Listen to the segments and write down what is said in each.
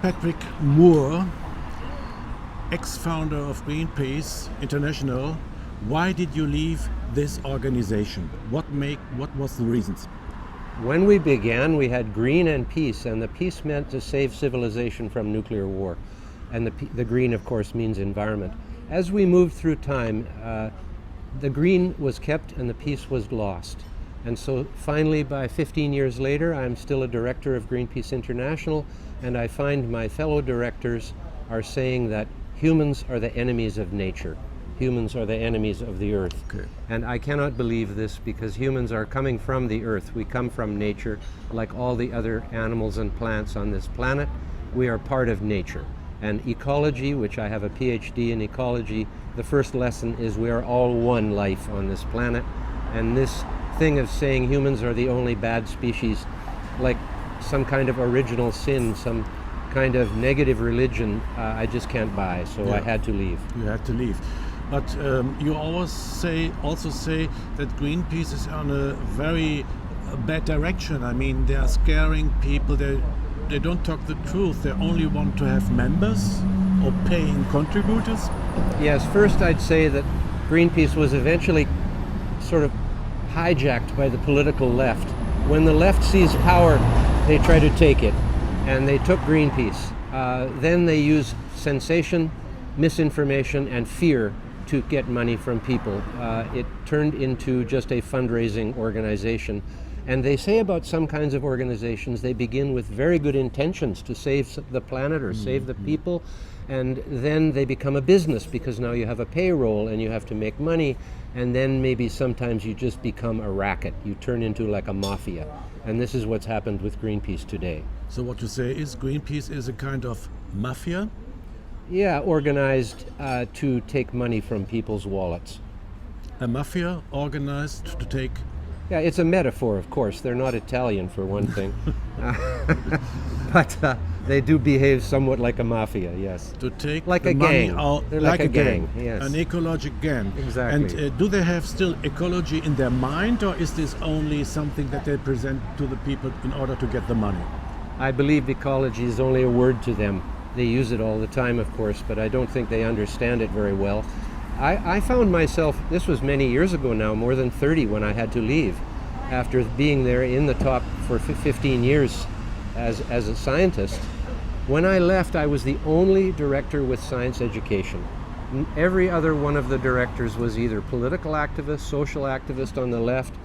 Patrick Moore, ex-founder of Greenpeace International, why did you leave this organization? What was the reasons? When we began, we had green and peace, and the peace meant to save civilization from nuclear war. And the green, of course, means environment. As we moved through time, the green was kept and the peace was lost. And so finally, by 15 years later, I'm still a director of Greenpeace International, and I find my fellow directors are saying that humans are the enemies of nature. Humans are the enemies of the earth. Okay. And I cannot believe this, because humans are coming from the earth. We come from nature, like all the other animals and plants on this planet. We are part of nature. And ecology, which I have a PhD in ecology, the first lesson is we are all one life on this planet. And this thing of saying humans are the only bad species, like some kind of original sin, some kind of negative religion, I just can't buy. So Yeah. I had to leave. You had to leave. But you also say that Greenpeace is on a very bad direction. I mean, they are scaring people. They don't talk the truth. They only want to have members or paying contributors. Yes, first I'd say that Greenpeace was eventually sort of hijacked by the political left. When the left sees power, they try to take it, and they took Greenpeace. Then they use sensation, misinformation, and fear to get money from people. It turned into just a fundraising organization. And they say about some kinds of organizations, they begin with very good intentions to save the planet or save the people, and then they become a business, because now you have a payroll and you have to make money, and then maybe sometimes you just become a racket. You turn into like a mafia. And this is what's happened with Greenpeace today. So what you say is Greenpeace is a kind of mafia? Yeah, organized to take money from people's wallets. A mafia organized to take... Yeah, it's a metaphor, of course. They're not Italian, for one thing. But they do behave somewhat like a mafia, yes. To take like the a money gang. out, They're like a gang, yes. an ecologic gang. Exactly. And do they have still ecology in their mind, or is this only something that they present to the people in order to get the money? I believe ecology is only a word to them. They use it all the time, of course, but I don't think they understand it very well. I found myself, this was many years ago now, more than 30, when I had to leave, after being there in the top for 15 years as a scientist. When I left, I was the only director with science education. Every other one of the directors was either political activist, social activist on the left,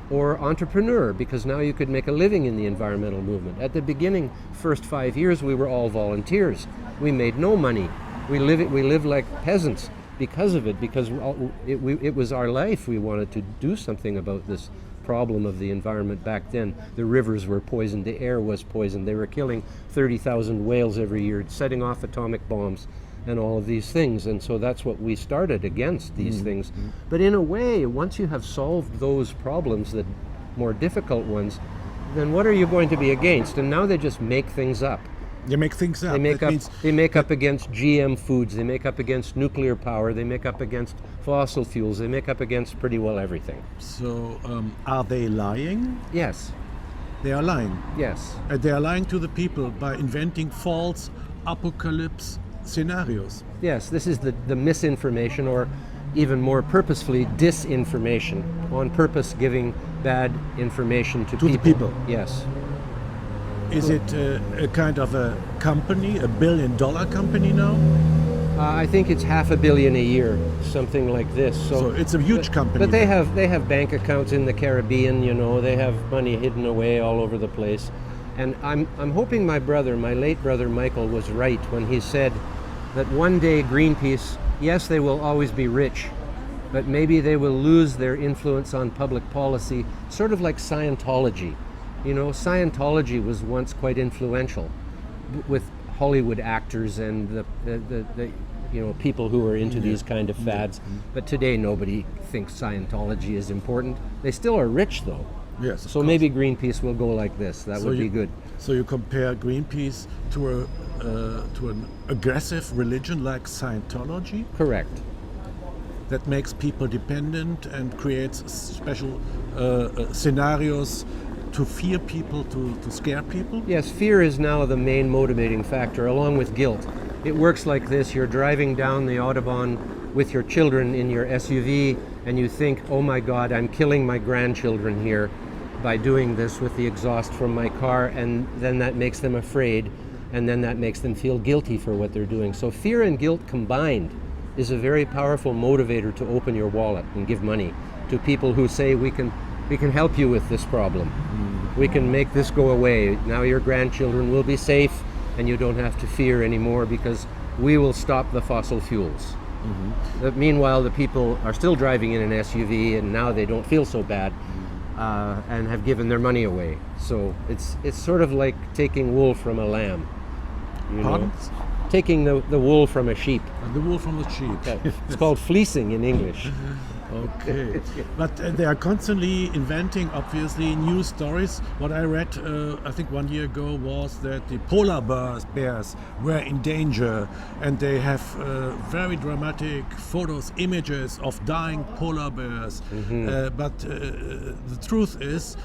or entrepreneur, because now you could make a living in the environmental movement. At the beginning, first 5 years, we were all volunteers. We made no money. We lived like peasants because of it, because it was our life. We wanted to do something about this problem of the environment back then. The rivers were poisoned, the air was poisoned, they were killing 30,000 whales every year, setting off atomic bombs and all of these things. And so that's what we started against, these things. But in a way, once you have solved those problems, the more difficult ones, then what are you going to be against? And now they just make things up. They make things up. They make up against GM foods, they make up against nuclear power, they make up against fossil fuels, they make up against pretty well everything. So are they lying? Yes. They are lying. Yes. They are lying to the people by inventing false apocalypse scenarios. Yes, this is the misinformation, or even more purposefully, disinformation, on purpose giving bad information to people. The people. Yes. Is it a kind of a company, a billion-dollar company now? I think it's $500 million a year, something like this. So it's a huge company. But they have bank accounts in the Caribbean, you know. They have money hidden away all over the place. And I'm hoping my late brother Michael, was right when he said that one day Greenpeace, yes, they will always be rich, but maybe they will lose their influence on public policy, sort of like Scientology. You know, Scientology was once quite influential with Hollywood actors and the people who are into these kind of fads. But today nobody thinks Scientology is important. They still are rich though. Yes. So maybe Greenpeace will go like this. That would be good. So you compare Greenpeace to an aggressive religion like Scientology? Correct. That makes people dependent and creates special scenarios to fear people, to scare people? Yes, fear is now the main motivating factor, along with guilt. It works like this. You're driving down the Autobahn with your children in your SUV, and you think, oh my God, I'm killing my grandchildren here by doing this with the exhaust from my car, and then that makes them afraid, and then that makes them feel guilty for what they're doing. So fear and guilt combined is a very powerful motivator to open your wallet and give money to people who say, we can help you with this problem. We can make this go away. Now your grandchildren will be safe and you don't have to fear anymore because we will stop the fossil fuels. But meanwhile, the people are still driving in an SUV and now they don't feel so bad and have given their money away. So it's sort of like taking wool from a lamb. You know? Taking the wool from a sheep. The wool from the sheep. It's called fleecing in English. Okay, but they are constantly inventing, obviously, new stories. What I read, I think 1 year ago, was that the polar bears were in danger, and they have very dramatic photos, images of dying polar bears. But the truth is,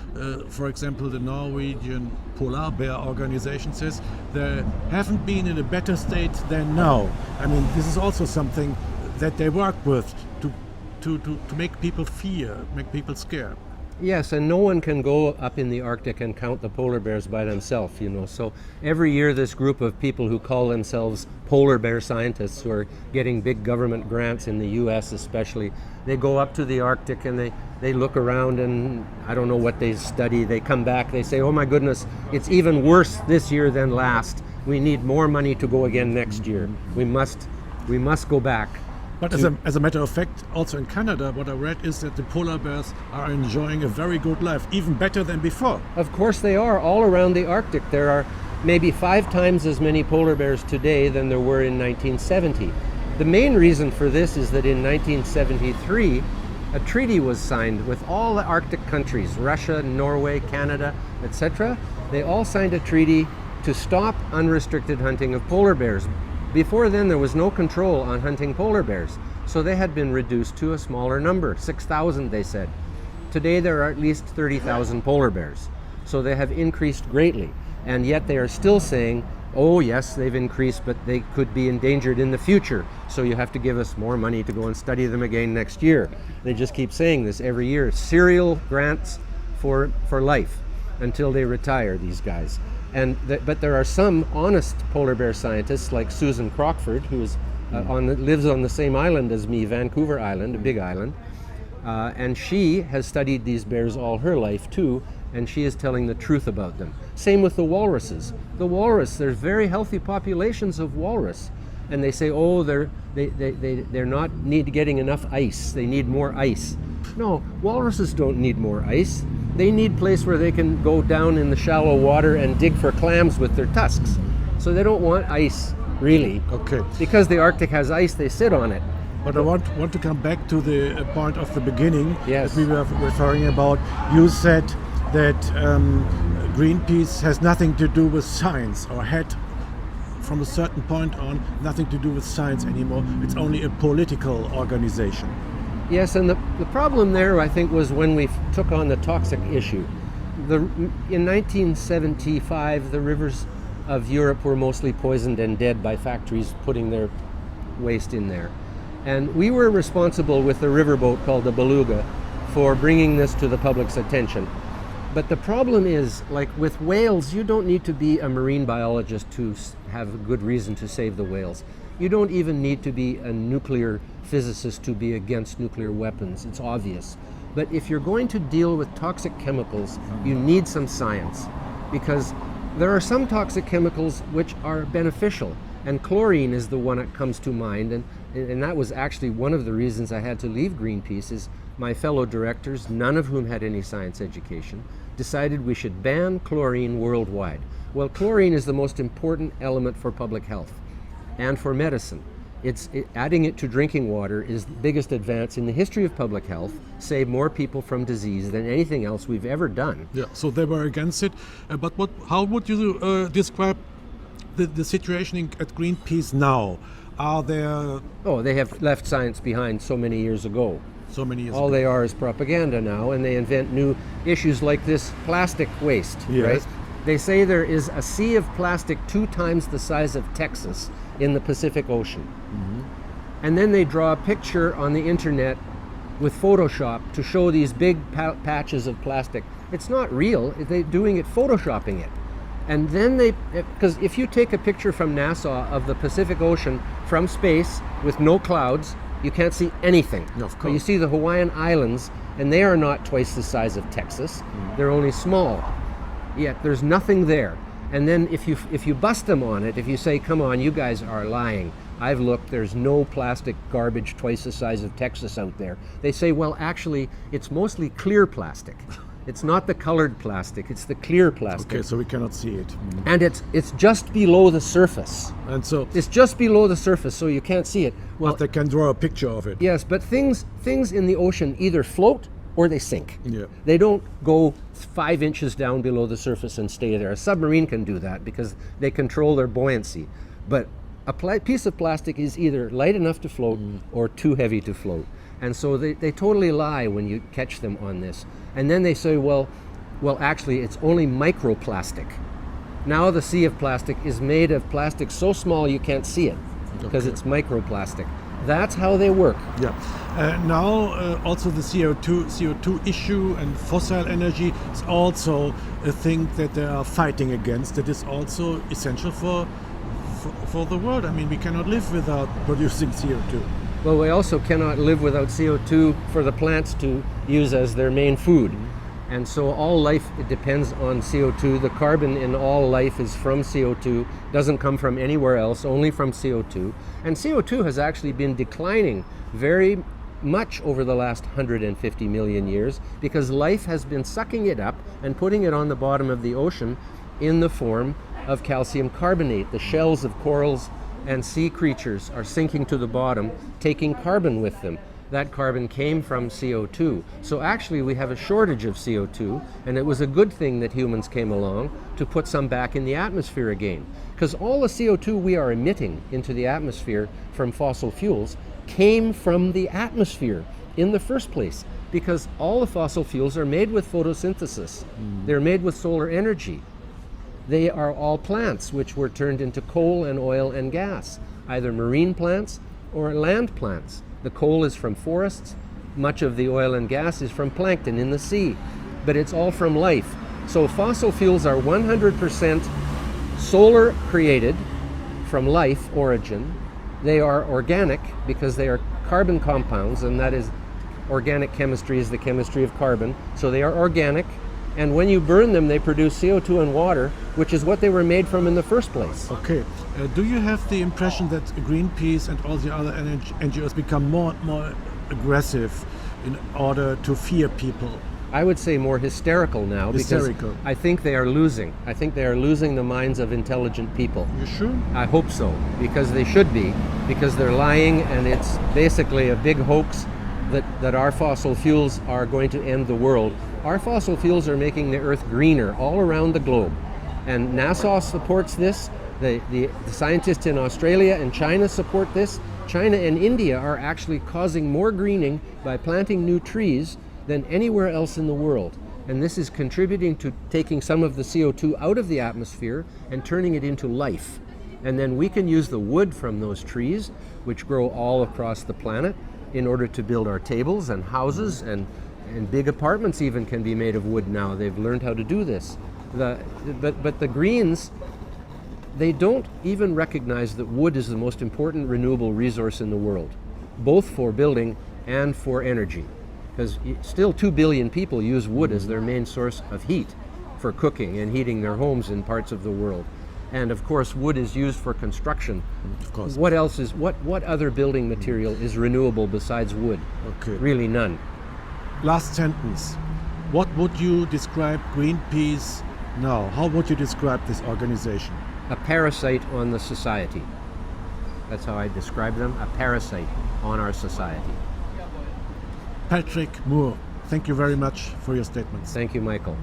for example, the Norwegian Polar Bear Organization says they haven't been in a better state than now. I mean, this is also something that they work with to make people fear, make people scared. Yes, and no one can go up in the Arctic and count the polar bears by themselves, you know. So every year this group of people who call themselves polar bear scientists, who are getting big government grants in the US especially, they go up to the Arctic and they look around and I don't know what they study. They come back, they say, oh my goodness, it's even worse this year than last. We need more money to go again next year. We must go back. But as a matter of fact, also in Canada, what I read is that the polar bears are enjoying a very good life, even better than before. Of course they are. All around the Arctic, there are maybe 5 times as many polar bears today than there were in 1970. The main reason for this is that in 1973, a treaty was signed with all the Arctic countries, Russia, Norway, Canada, etc. They all signed a treaty to stop unrestricted hunting of polar bears. Before then, there was no control on hunting polar bears, so they had been reduced to a smaller number, 6,000 they said. Today there are at least 30,000 polar bears, so they have increased greatly, and yet they are still saying, oh yes, they've increased, but they could be endangered in the future, so you have to give us more money to go and study them again next year. They just keep saying this every year, serial grants for life until they retire, these guys. But there are some honest polar bear scientists like Susan Crockford, who is lives on the same island as me, Vancouver Island, a big island, and she has studied these bears all her life too, and she is telling the truth about them. Same with the walruses. The walrus, there's very healthy populations of walrus, and they say, oh, they're not getting enough ice. They need more ice. No, walruses don't need more ice. They need a place where they can go down in the shallow water and dig for clams with their tusks. So they don't want ice, really. Okay. Because the Arctic has ice, they sit on it. But I want to come back to the point of the beginning Yes. that we were referring about. You said that Greenpeace has nothing to do with science, or had from a certain point on nothing to do with science anymore. It's only a political organization. Yes, and the problem there, I think, was when we took on the toxic issue. In 1975, the rivers of Europe were mostly poisoned and dead by factories putting their waste in there. And we were responsible with the riverboat called the Beluga for bringing this to the public's attention. But the problem is, like with whales, you don't need to be a marine biologist to have a good reason to save the whales. You don't even need to be a nuclear physicist to be against nuclear weapons. It's obvious. But if you're going to deal with toxic chemicals, you need some science, because there are some toxic chemicals which are beneficial, and chlorine is the one that comes to mind, and that was actually one of the reasons I had to leave Greenpeace. Is my fellow directors, none of whom had any science education, decided we should ban chlorine worldwide. Well, chlorine is the most important element for public health and for medicine. Adding it to drinking water is the biggest advance in the history of public health, save more people from disease than anything else we've ever done. Yeah, so they were against it. But how would you describe the situation at Greenpeace now? Are there... Oh, they have left science behind so many years ago. so many years All ago. they are is propaganda now, and they invent new issues like this plastic waste, Yes. right? They say there is a sea of plastic 2 times the size of Texas in the Pacific Ocean. And then they draw a picture on the internet with Photoshop to show these big patches of plastic. It's not real. They're doing it, photoshopping it. And then because if you take a picture from NASA of the Pacific Ocean from space with no clouds, you can't see anything. Of But course. you see the Hawaiian Islands, and they are not twice the size of Texas. They're only small. Yet there's nothing there. And then if you bust them on it, if you say, come on, you guys are lying. I've looked, there's no plastic garbage twice the size of Texas out there. They say, well, actually, it's mostly clear plastic. It's not the colored plastic, it's the clear plastic. Okay, so we cannot see it. And it's just below the surface. And so, It's just below the surface, so you can't see it. Well, but they can draw a picture of it. yes, but things in the ocean either float or they sink. Yeah. They don't go 5 inches down below the surface and stay there. A submarine can do that because they control their buoyancy. But a piece of plastic is either light enough to float or too heavy to float. And so they totally lie when you catch them on this. And then they say, well, actually, it's only microplastic. Now the sea of plastic is made of plastic so small you can't see it because it's microplastic. That's how they work. Yeah. Now also the CO2 issue and fossil energy is also a thing that they are fighting against. That is also essential for the world. I mean, we cannot live without producing CO2. Well, we also cannot live without CO2 for the plants to use as their main food. And so all life, it depends on CO2. The carbon in all life is from CO2, doesn't come from anywhere else, only from CO2. And CO2 has actually been declining very much over the last 150 million years because life has been sucking it up and putting it on the bottom of the ocean in the form of calcium carbonate. The shells of corals and sea creatures are sinking to the bottom, taking carbon with them. That carbon came from CO2. So actually we have a shortage of CO2, and it was a good thing that humans came along to put some back in the atmosphere again. Because all the CO2 we are emitting into the atmosphere from fossil fuels came from the atmosphere in the first place, because all the fossil fuels are made with photosynthesis. They're made with solar energy. They are all plants which were turned into coal and oil and gas, either marine plants or land plants. The coal is from forests, much of the oil and gas is from plankton in the sea, but it's all from life. So fossil fuels are 100% solar created from life origin. They are organic because they are carbon compounds, and that is organic chemistry is the chemistry of carbon. So they are organic. And when you burn them, they produce CO2 and water, which is what they were made from in the first place. Okay. Do you have the impression that Greenpeace and all the other NGOs become more and more aggressive in order to fear people? I would say more hysterical now Hysterical. because I think they are losing. I think they are losing the minds of intelligent people. You sure? I hope so, because they should be, because they're lying, and it's basically a big hoax that our fossil fuels are going to end the world. Our fossil fuels are making the earth greener all around the globe. And NASA supports this. The scientists in Australia and China support this. China and India are actually causing more greening by planting new trees than anywhere else in the world. And this is contributing to taking some of the CO2 out of the atmosphere and turning it into life. And then we can use the wood from those trees, which grow all across the planet, in order to build our tables and houses, and big apartments even can be made of wood now. They've learned how to do this. But the Greens, they don't even recognize that wood is the most important renewable resource in the world, both for building and for energy. Because still 2 billion people use wood as their main source of heat for cooking and heating their homes in parts of the world. And of course, wood is used for construction. Of course. What else is, what other building material is renewable besides wood? Okay. Really none. Last sentence. What would you describe Greenpeace now? How would you describe this organization? A parasite on the society. That's how I describe them, a parasite on our society. Patrick Moore, thank you very much for your statements. Thank you, Michael.